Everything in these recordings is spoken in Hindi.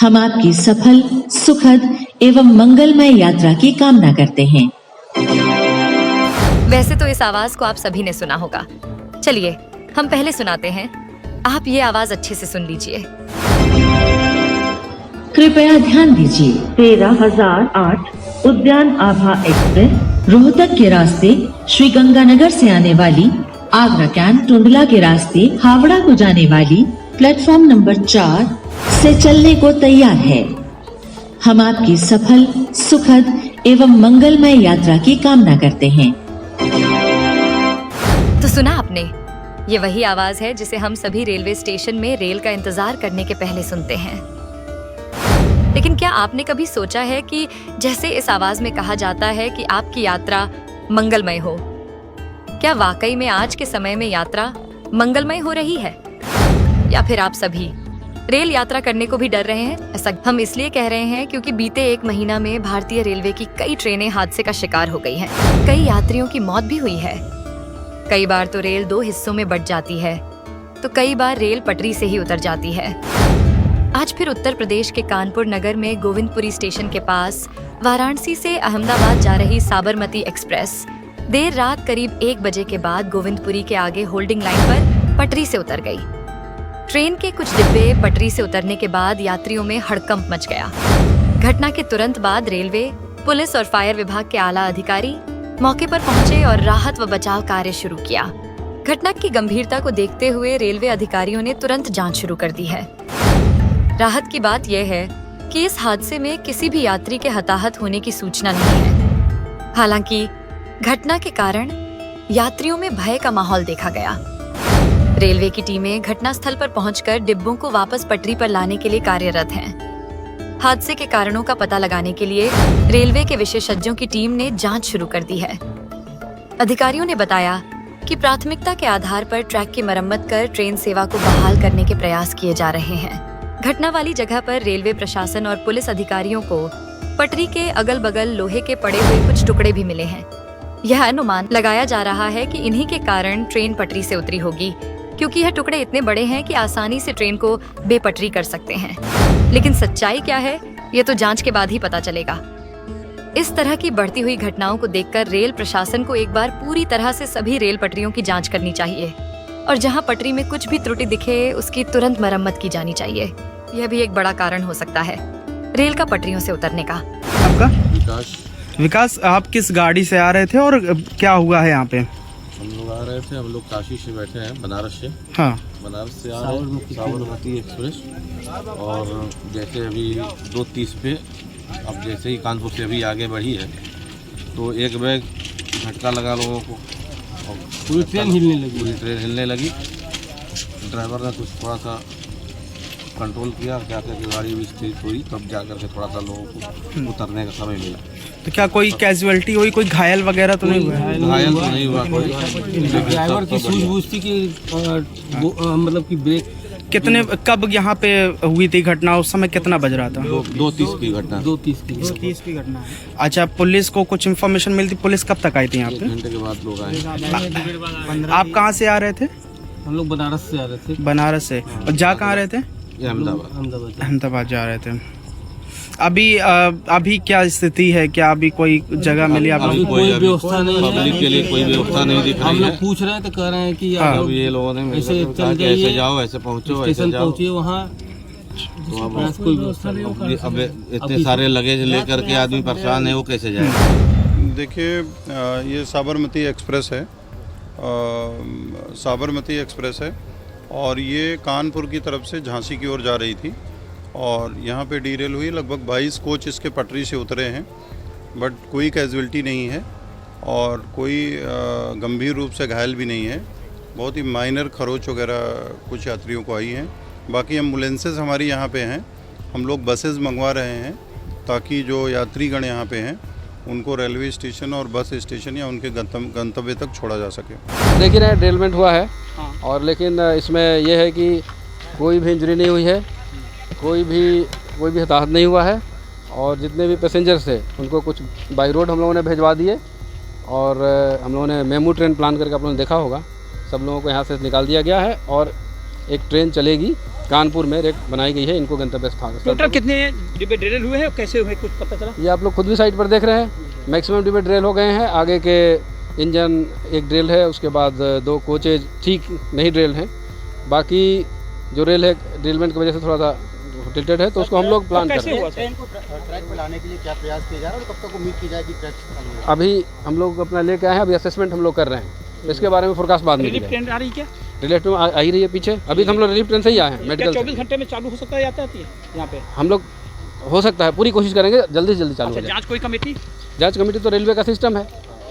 हम आपकी सफल, सुखद एवं मंगलमय यात्रा की कामना करते हैं। वैसे तो इस आवाज को आप सभी ने सुना होगा। चलिए हम पहले सुनाते हैं, आप ये आवाज अच्छे से सुन लीजिए। कृपया ध्यान दीजिए, 13,008 उद्यान आभा एक्सप्रेस रोहतक के रास्ते श्री गंगानगर से आने वाली, आगरा कैंट टुंडला के रास्ते हावड़ा को जाने वाली प्लेटफॉर्म नंबर 4 से चलने को तैयार है। हम आपकी सफल, सुखद एवं मंगलमय यात्रा की कामना करते हैं। तो सुना आपने, ये वही आवाज है जिसे हम सभी रेलवे स्टेशन में रेल का इंतजार करने के पहले सुनते हैं। लेकिन क्या आपने कभी सोचा है कि जैसे इस आवाज में कहा जाता है कि आपकी यात्रा मंगलमय हो, क्या वाकई में आज के समय में यात्रा मंगलमय हो रही है? या फिर आप सभी रेल यात्रा करने को भी डर रहे हैं? ऐसा हम इसलिए कह रहे हैं क्योंकि बीते 1 महीना में भारतीय रेलवे की कई ट्रेनें हादसे का शिकार हो गई हैं। कई यात्रियों की मौत भी हुई है। कई बार तो रेल 2 हिस्सों में बंट जाती है, तो कई बार रेल पटरी से ही उतर जाती है। आज फिर उत्तर प्रदेश के कानपुर नगर में गोविंदपुरी स्टेशन के पास वाराणसी से अहमदाबाद जा रही साबरमती एक्सप्रेस देर रात करीब 1 बजे के बाद गोविंदपुरी के आगे होल्डिंग लाइन पर पटरी से उतर गई। ट्रेन के कुछ डिब्बे पटरी से उतरने के बाद यात्रियों में हड़कंप मच गया। घटना के तुरंत बाद रेलवे, पुलिस और फायर विभाग के आला अधिकारी मौके पर पहुंचे और राहत व बचाव कार्य शुरू किया। घटना की गंभीरता को देखते हुए रेलवे अधिकारियों ने तुरंत जांच शुरू कर दी है। राहत की बात यह है कि इस हादसे में किसी भी यात्री के हताहत होने की सूचना नहीं है। हालांकि घटना के कारण यात्रियों में भय का माहौल देखा गया। रेलवे की टीमें घटनास्थल पर पहुंचकर डिब्बों को वापस पटरी पर लाने के लिए कार्यरत हैं। हादसे के कारणों का पता लगाने के लिए रेलवे के विशेषज्ञों की टीम ने जांच शुरू कर दी है। अधिकारियों ने बताया कि प्राथमिकता के आधार पर ट्रैक की मरम्मत कर ट्रेन सेवा को बहाल करने के प्रयास किए जा रहे हैं। घटना वाली जगह पर रेलवे प्रशासन और पुलिस अधिकारियों को पटरी के अगल बगल लोहे के पड़े हुए कुछ टुकड़े भी मिले हैं। यह अनुमान लगाया जा रहा है कि इन्हीं के कारण ट्रेन पटरी से उतरी होगी, क्योंकि यह टुकड़े इतने बड़े हैं कि आसानी से ट्रेन को बेपटरी कर सकते हैं। लेकिन सच्चाई क्या है, ये तो जांच के बाद ही पता चलेगा। इस तरह की बढ़ती हुई घटनाओं को देखकर रेल प्रशासन को एक बार पूरी तरह से सभी रेल पटरियों की जांच करनी चाहिए और जहां पटरी में कुछ भी त्रुटि दिखे उसकी तुरंत मरम्मत की जानी चाहिए। यह भी एक बड़ा कारण हो सकता है रेल का पटरियों से उतरने का। आपका विकास, आप किस गाड़ी से आ रहे थे और क्या हुआ है यहाँ पे? हम लोग आ रहे थे, हम लोग काशी से बैठे हैं, बनारस से। हाँ, बनारस से आ रहे हैं साबरमती एक्सप्रेस, और जैसे अभी 2:30 पे, अब जैसे ही कानपुर से अभी आगे बढ़ी है तो एक बैग झटका लगा लोगों को और पूरी ट्रेन हिलने लगी। ड्राइवर ने कुछ थोड़ा सा कंट्रोल किया, क्या करके गाड़ी भी स्थिर हुई, तब जा करके थोड़ा सा लोगों को उतरने का समय मिला। तो क्या कोई कैजुअलिटी हुई, कोई घायल वगैरह तो नहीं हुआ? घायल तो नहीं हुआ कोई। ड्राइवर की सूझबूझ थी कि मतलब कि ब्रेक कितने, कब यहाँ पे हुई थी घटना? उस समय कितना बज रहा था? 2:30 की घटना। 2:30 की घटना है। अच्छा, पुलिस को कुछ इन्फॉर्मेशन मिलती? पुलिस कब तक आई थी यहाँ 1 पे? घंटे के बाद लोग आए। आप कहाँ से आ रहे थे? हम लोग बनारस से आ रहे थे। बनारस से। और जा कहाँ रहे थे? अहमदाबाद जा रहे थे। अभी क्या स्थिति है? क्या अभी कोई जगह मिली आपको? अभी कोई व्यवस्था नहीं है, पब्लिक के लिए कोई व्यवस्था नहीं दिख रही है। हम लोग पूछ रहे हैं तो कह रहे हैं कि अब ये लोगों ने ऐसे ऐसे जाओ, ऐसे पहुँचो, स्टेशन पहुँचिए, वहाँ तो कोई व्यवस्था नहीं। अब इतने सारे लगेज लेकर के आदमी परेशान है, वो कैसे जाए? देखिए, ये साबरमती एक्सप्रेस है, साबरमती एक्सप्रेस है और ये कानपुर की तरफ से झांसी की ओर जा रही थी और यहाँ पे डीरेल हुई। लगभग 22 कोच इसके पटरी से उतरे हैं, बट कोई कैजुअलिटी नहीं है और कोई गंभीर रूप से घायल भी नहीं है। बहुत ही माइनर खरोच वगैरह कुछ यात्रियों को आई हैं। बाकी एम्बुलेंसेस हमारी यहाँ पे हैं, हम लोग बसेस मंगवा रहे हैं ताकि जो यात्रीगण यहाँ पे हैं उनको रेलवे स्टेशन और बस स्टेशन या उनके गंतव्य तक छोड़ा जा सके। देखिए ना, डेलमेंट हुआ है और लेकिन इसमें यह है कि कोई भी इंजरी नहीं हुई है, कोई भी हताहत नहीं हुआ है और जितने भी पैसेंजर्स थे उनको कुछ बाई रोड हम लोगों ने भिजवा दिए और हम लोगों ने मेमू ट्रेन प्लान करके आप लोगों ने देखा होगा, सब लोगों को यहाँ से निकाल दिया गया है और एक ट्रेन चलेगी कानपुर में रेक बनाई गई है इनको गंतव्य स्थान। टोटल कितने डिब्बे ड्रिल हुए हैं और कैसे हुए कुछ पता चला? ये आप लोग खुद भी साइट पर देख रहे हैं, मैक्सिमम डिब्बे ड्रिल हो गए हैं। आगे के इंजन एक ड्रिल है, उसके बाद 2 कोचेज ठीक नहीं ड्रिल हैं। बाकी जो रेल है ड्रिलमेंट की वजह से थोड़ा सा टिल्टेड है, तो उसको हम लोग प्लान कर रहे हैं। ट्रेन को ट्रैक पर लाने के लिए क्या प्रयास किया जा रहा है और कब तक उम्मीद की जाएगी ट्रैक चालू होगा? अभी हम लोग अपना लेके आए हैं, अभी असेसमेंट हम लोग कर रहे हैं, इसके बारे में फोरकास्ट बाद में रिलीफ ट्रेन आ रही क्या? रिलीफ ट्रेन आ ही रही है पीछे। अभी तो हम लोग रिलीफ ट्रेन से ही आए हैं क्या मेडिकल 24 घंटे में चालू हो सकता है यातायात यहाँ पे? हम लोग हो सकता है, पूरी कोशिश करेंगे जल्दी से जल्दी चालू हो जाए। जांच कोई कमेटी? जांच कमेटी तो रेलवे का सिस्टम है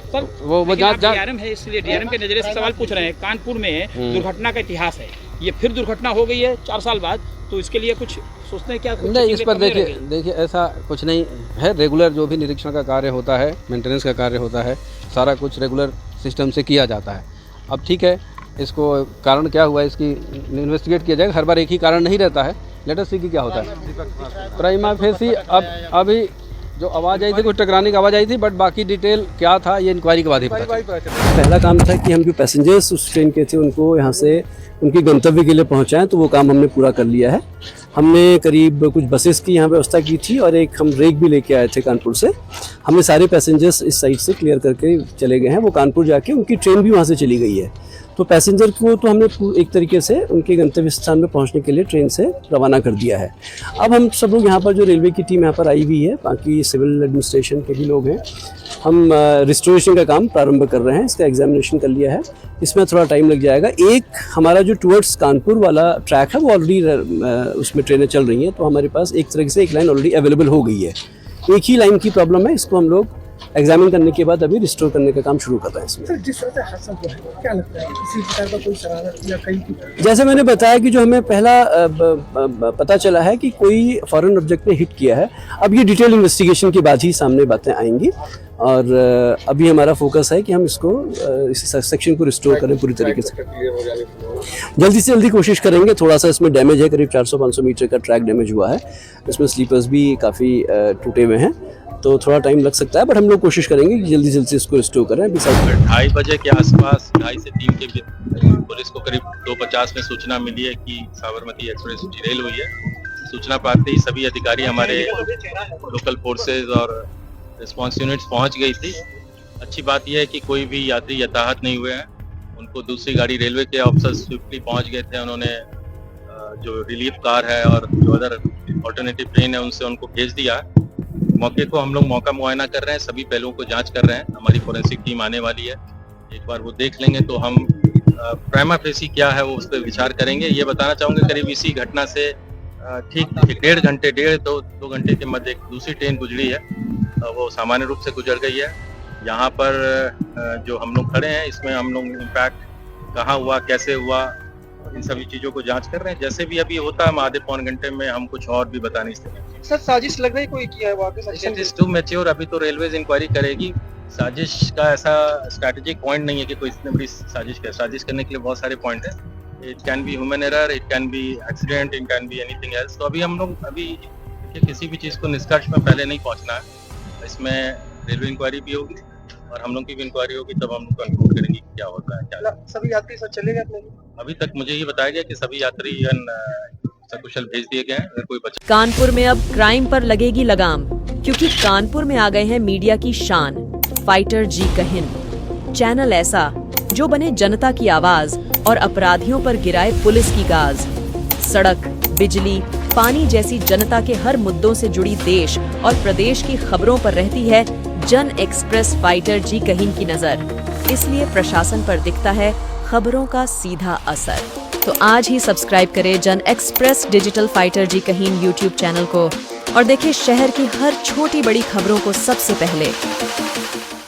सर, वो जांच डीआरएम है, इसलिए डीआरएम के नजरिए से सवाल पूछ रहे हैं। कानपुर में दुर्घटना का इतिहास है, ये फिर दुर्घटना हो गई है 4 साल बाद, तो इसके लिए कुछ सोचते हैं क्या? नहीं, इस पर देखिए ऐसा कुछ नहीं है। रेगुलर जो भी निरीक्षण का कार्य होता है, मेंटेनेंस का कार्य होता है, सारा कुछ रेगुलर सिस्टम से किया जाता है। अब ठीक है, इसको कारण क्या हुआ इसकी इन्वेस्टिगेट किया जाएगा। हर बार एक ही कारण नहीं रहता है, लेट अस सी कि क्या होता है। प्राइमा फेसी अब अभी जो आवाज़ आई थी, कुछ टकराने की आवाज़ आई थी, बट बाकी डिटेल क्या था ये इंक्वायरी के बाद ही पता चला। पहला काम था कि हम जो पैसेंजर्स उस ट्रेन के थे उनको यहाँ से उनके गंतव्य के लिए पहुँचाएं, तो वो काम हमने पूरा कर लिया है। हमने करीब कुछ बसेस की यहाँ व्यवस्था की थी और एक हम रेक भी लेके आए थे कानपुर से। हमने सारे पैसेंजर्स इस साइड से क्लियर करके चले गए हैं। वो कानपुर जाके उनकी ट्रेन भी वहाँ से चली गई है, तो पैसेंजर को तो हमने एक तरीके से उनके गंतव्य स्थान में पहुंचने के लिए ट्रेन से रवाना कर दिया है। अब हम सब लोग यहाँ पर जो रेलवे की टीम यहाँ पर आई हुई है, बाकी सिविल एडमिनिस्ट्रेशन के भी लोग हैं, हम रिस्टोरेशन का काम प्रारंभ कर रहे हैं। इसका एग्जामिनेशन कर लिया है, इसमें थोड़ा टाइम लग जाएगा। एक हमारा जो टुवर्ड्स कानपुर वाला ट्रैक है वो ऑलरेडी उसमें ट्रेनें चल रही हैं, तो हमारे पास एक तरह से एक लाइन ऑलरेडी अवेलेबल हो गई है। एक ही लाइन की प्रॉब्लम है, इसको हम लोग एग्जामिन करने के बाद अभी रिस्टोर करने का काम शुरू कर रहे हैं इसमें। सर, जिस तरह से हादसा हुआ है, क्या लगता है किसी प्रकार का कोई शरारत या कहीं? जैसे मैंने बताया कि जो हमें पहला पता चला है कि कोई फॉरेन ऑब्जेक्ट ने हिट किया है। अब ये डिटेल इन्वेस्टिगेशन के बाद ही सामने बातें आएंगी, और अभी हमारा फोकस है कि हम इसको इस सेक्शन को रिस्टोर करें पूरी तरीके से। जल्दी से जल्दी कोशिश करेंगे। थोड़ा सा इसमें डैमेज है, करीब 400-500 मीटर का ट्रैक डैमेज हुआ है। इसमें स्लीपर्स भी काफ़ी टूटे हुए हैं, तो थोड़ा टाइम लग सकता है, बट हम लोग कोशिश करेंगे कि जल्दी जल्दी इसको रिस्टोर करें। 2:30 बजे के आसपास 2:30 से 3 के बीच पुलिस को करीब 2:50 में सूचना मिली है कि साबरमती एक्सप्रेस डिरेल हुई है। सूचना पाते ही सभी अधिकारी हमारे लोकल फोर्सेज और रिस्पांस यूनिट्स पहुंच गई थी। अच्छी बात यह है कि कोई भी यात्री यताहत नहीं हुए हैं। उनको दूसरी गाड़ी रेलवे के ऑफिसर्स स्विफ्टली पहुंच गए थे। उन्होंने जो रिलीफ कार है और जो अदर ऑल्टरनेटिव ट्रेन है उनसे उनको भेज दिया। मौके को हम लोग मौका मुआयना कर रहे हैं, सभी पहलुओं को जांच कर रहे हैं। हमारी फोरेंसिक टीम आने वाली है, एक बार वो देख लेंगे तो हम प्राइमा फेसी क्या है वो उस पर विचार करेंगे। ये बताना चाहूँगा करीब इसी घटना से ठीक 1.5-2 घंटे के मध्य एक दूसरी ट्रेन गुजरी है, वो सामान्य रूप से गुजर गई है। यहाँ पर जो हम लोग खड़े हैं इसमें हम लोग इम्पैक्ट कहाँ हुआ, कैसे हुआ, इन सभी चीज़ों को जांच कर रहे हैं। जैसे भी अभी होता है हम आधे-पौन घंटे में हम कुछ और भी बता नहीं सकते। सर, साजिश लग रही कोई किया है वाकई? इट इज टू मैच्योर, अभी तो रेलवेज इंक्वायरी करेगी। साजिश का ऐसा स्ट्रैटेजिक पॉइंट नहीं है कि कोई इतनी बड़ी साजिश है। साजिश करने के लिए बहुत सारे पॉइंट है। It can be human error, it can be accident, it can be anything else. तो अभी हम लोग किसी भी चीज़ को निष्कर्ष में पहले नहीं पहुंचना है। इसमें रेलवे इंक्वायरी भी होगी और हम लोग की भी इंक्वायरी होगी, तब हम लोग कंक्लूड करेंगे क्या होता है क्या। सभी यात्री सर चले गए? अभी तक मुझे ये बताया गया कि सभी यात्री सकुशल भेज दिए गए हैं, अगर कोई बचा। कानपुर में अब क्राइम पर लगेगी लगाम, क्योंकि कानपुर में आ गए हैं मीडिया की शान, फाइटर जी कहिन। चैनल ऐसा जो बने जनता की आवाज और अपराधियों पर गिराए पुलिस की गाज। सड़क, बिजली, पानी जैसी जनता के हर मुद्दों से जुड़ी देश और प्रदेश की खबरों पर रहती है जन एक्सप्रेस फाइटर जी कहिन की नजर। इसलिए प्रशासन पर दिखता है खबरों का सीधा असर। तो आज ही सब्सक्राइब करें जन एक्सप्रेस डिजिटल फाइटर जी कहिन यूट्यूब चैनल को और देखें शहर की हर छोटी बड़ी खबरों को सबसे पहले।